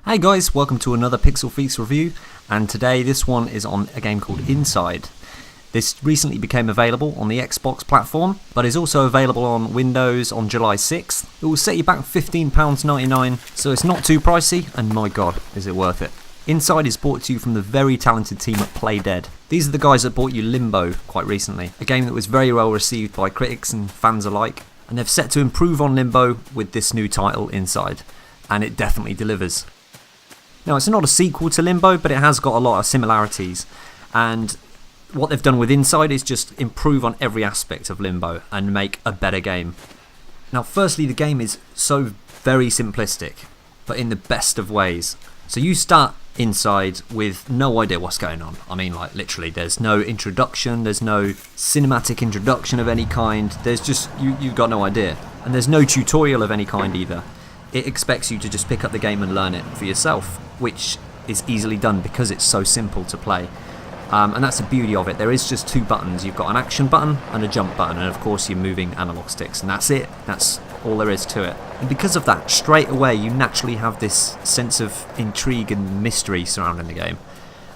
Hey guys, welcome to another Pixel Feast review, and today this one is on a game called Inside. This recently became available on the Xbox platform, but is also available on Windows on July 6th. It will set you back £15.99, so it's not too pricey, and my god, is it worth it. Inside is brought to you from the very talented team at Play Dead. These are the guys that brought you Limbo quite recently, a game that was very well received by critics and fans alike, and they've set to improve on Limbo with this new title, Inside, and it definitely delivers. Now, it's not a sequel to Limbo, but it has got a lot of similarities, and what they've done with Inside is just improve on every aspect of Limbo and make a better game. Now, firstly, the game is so very simplistic, but in the best of ways. So you start Inside with no idea what's going on. I mean, like, literally, there's no introduction, there's no cinematic introduction of any kind, there's just, you've got no idea. And there's no tutorial of any kind either. It expects you to just pick up the game and learn it for yourself, which is easily done because it's so simple to play. And that's the beauty of it. There is just two buttons. You've got an action button and a jump button, and of course you're moving analog sticks, and that's it. That's all there is to it. And because of that, straight away you naturally have this sense of intrigue and mystery surrounding the game.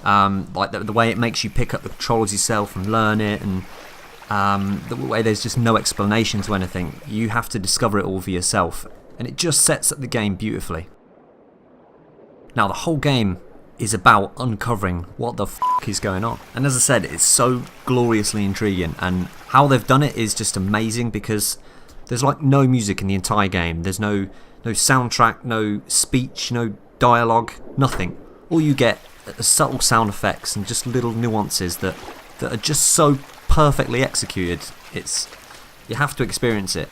Like the way it makes you pick up the controls yourself and learn it, and the way there's just no explanation to anything. You have to discover it all for yourself, and it just sets up the game beautifully. Now, the whole game is about uncovering what the f*** is going on. And as I said, it's so gloriously intriguing, and how they've done it is just amazing because there's like no music in the entire game. There's no soundtrack, no speech, no dialogue, nothing. All you get are subtle sound effects and just little nuances that are just so perfectly executed. You have to experience it.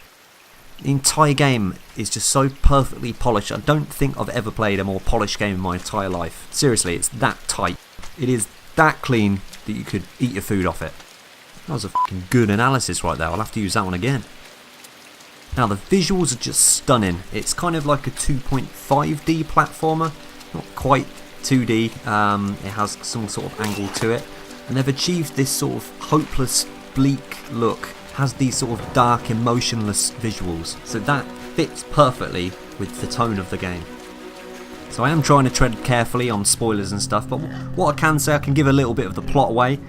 The entire game is just so perfectly polished. I don't think I've ever played a more polished game in my entire life. Seriously, it's that tight. It is that clean that you could eat your food off it. That was a fucking good analysis right there. I'll have to use that one again. Now, the visuals are just stunning. It's kind of like a 2.5D platformer. Not quite 2D. It has some sort of angle to it. And they've achieved this sort of hopeless, bleak look. Has these sort of dark, emotionless visuals, so that fits perfectly with the tone of the game. So I am trying to tread carefully on spoilers and stuff, but what I can say, I can give a little bit of the plot away.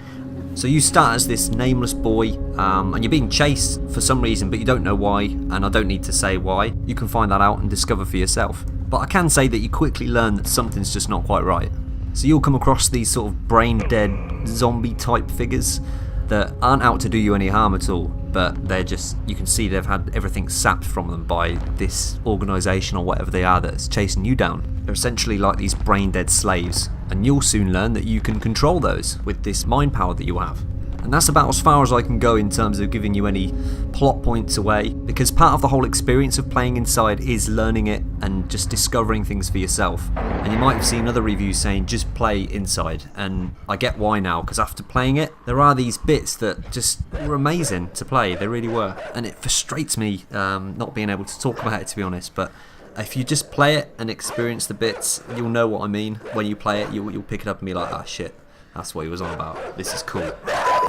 So you start as this nameless boy, and you're being chased for some reason, but you don't know why, and I don't need to say why. You can find that out and discover for yourself. But I can say that you quickly learn that something's just not quite right. So you'll come across these sort of brain-dead, zombie-type figures that aren't out to do you any harm at all, but they're just, you can see they've had everything sapped from them by this organisation or whatever they are that's chasing you down. They're essentially like these brain-dead slaves, and you'll soon learn that you can control those with this mind power that you have. And that's about as far as I can go in terms of giving you any plot points away, because part of the whole experience of playing Inside is learning it and just discovering things for yourself. And you might have seen other reviews saying just play Inside, and I get why now, because after playing it, there are these bits that just were amazing to play. They really were. And it frustrates me not being able to talk about it, to be honest, but if you just play it and experience the bits, you'll know what I mean. When you play it, you'll pick it up and be like, ah, shit, that's what he was on about. This is cool.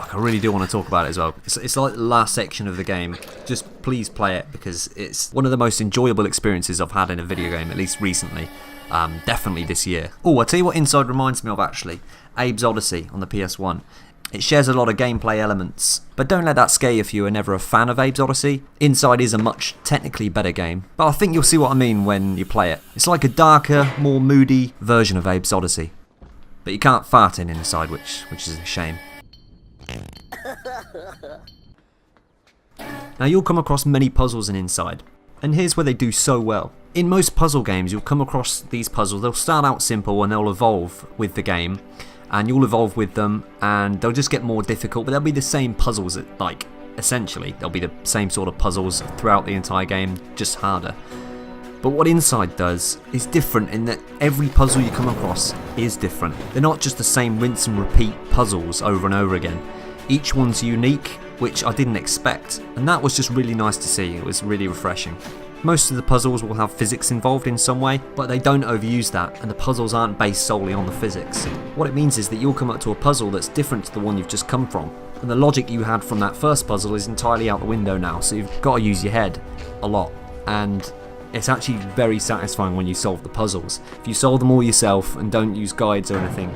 I really do want to talk about it as well. It's like the last section of the game. Just please play it, because it's one of the most enjoyable experiences I've had in a video game, at least recently. Definitely this year. Oh, I'll tell you what Inside reminds me of actually. Abe's Odyssey on the PS1. It shares a lot of gameplay elements, but don't let that scare you if you are never a fan of Abe's Odyssey. Inside is a much technically better game, but I think you'll see what I mean when you play it. It's like a darker, more moody version of Abe's Odyssey. But you can't fart in Inside, which is a shame. Now, you'll come across many puzzles in Inside, and here's where they do so well. In most puzzle games, you'll come across these puzzles. They'll start out simple and they'll evolve with the game, and you'll evolve with them, and they'll just get more difficult, but they'll be the same puzzles, essentially. They'll be the same sort of puzzles throughout the entire game, just harder. But what Inside does is different in that every puzzle you come across is different. They're not just the same rinse and repeat puzzles over and over again. Each one's unique, which I didn't expect, and that was just really nice to see. It was really refreshing. Most of the puzzles will have physics involved in some way, but they don't overuse that, and the puzzles aren't based solely on the physics. What it means is that you'll come up to a puzzle that's different to the one you've just come from, and the logic you had from that first puzzle is entirely out the window now, so you've got to use your head a lot. And it's actually very satisfying when you solve the puzzles. If you solve them all yourself and don't use guides or anything,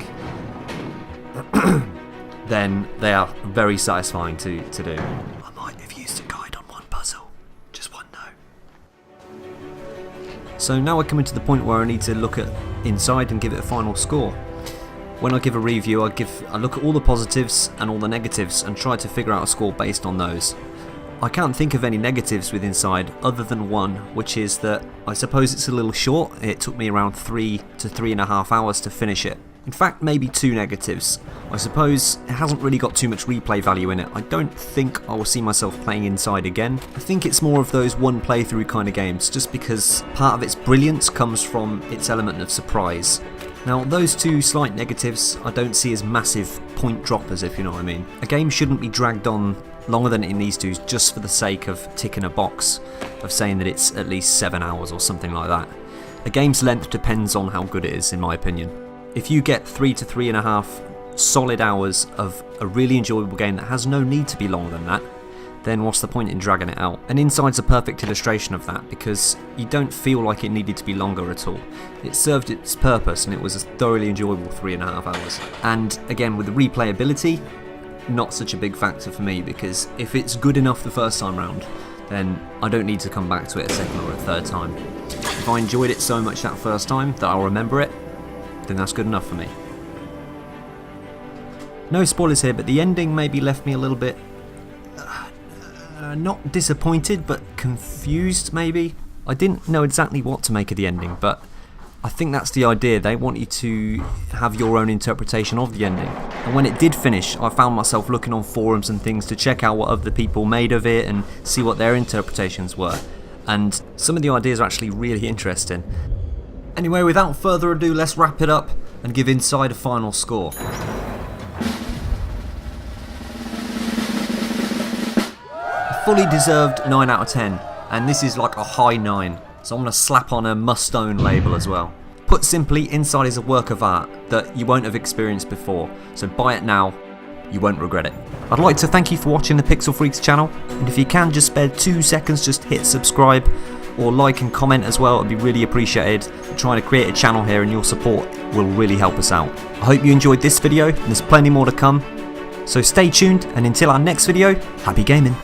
then they are very satisfying to do. I might have used a guide on one puzzle, just one though. So now we're coming to the point where I need to look at Inside and give it a final score. When I give a review, I look at all the positives and all the negatives and try to figure out a score based on those. I can't think of any negatives with Inside other than one, which is that I suppose it's a little short. It took me around 3 to 3.5 hours to finish it. In fact, maybe 2 negatives. I suppose it hasn't really got too much replay value in it. I don't think I will see myself playing Inside again. I think it's more of those one playthrough kind of games, just because part of its brilliance comes from its element of surprise. Now, those 2 slight negatives I don't see as massive point droppers, if you know what I mean. A game shouldn't be dragged on longer than it needs to just for the sake of ticking a box, of saying that it's at least 7 hours or something like that. A game's length depends on how good it is, in my opinion. If you get 3 to 3.5 solid hours of a really enjoyable game that has no need to be longer than that, then what's the point in dragging it out? And Inside's a perfect illustration of that, because you don't feel like it needed to be longer at all. It served its purpose and it was a thoroughly enjoyable 3.5 hours. And again, with the replayability, not such a big factor for me, because if it's good enough the first time round, then I don't need to come back to it a second or a third time. If I enjoyed it so much that first time that I'll remember it, then that's good enough for me. No spoilers here, but the ending maybe left me a little bit not disappointed, but confused maybe. I didn't know exactly what to make of the ending, but I think that's the idea. They want you to have your own interpretation of the ending. And when it did finish, I found myself looking on forums and things to check out what other people made of it and see what their interpretations were. And some of the ideas are actually really interesting. Anyway, without further ado, let's wrap it up and give Inside a final score. A fully deserved 9 out of 10, and this is like a high 9, so I'm going to slap on a must-own label as well. Put simply, Inside is a work of art that you won't have experienced before, so buy it now, you won't regret it. I'd like to thank you for watching the Pixel Freaks channel, and if you can just spare 2 seconds, just hit subscribe, or like and comment as well. It'd be really appreciated. We're trying to create a channel here and your support will really help us out. I hope you enjoyed this video and there's plenty more to come. So stay tuned, and until our next video, happy gaming.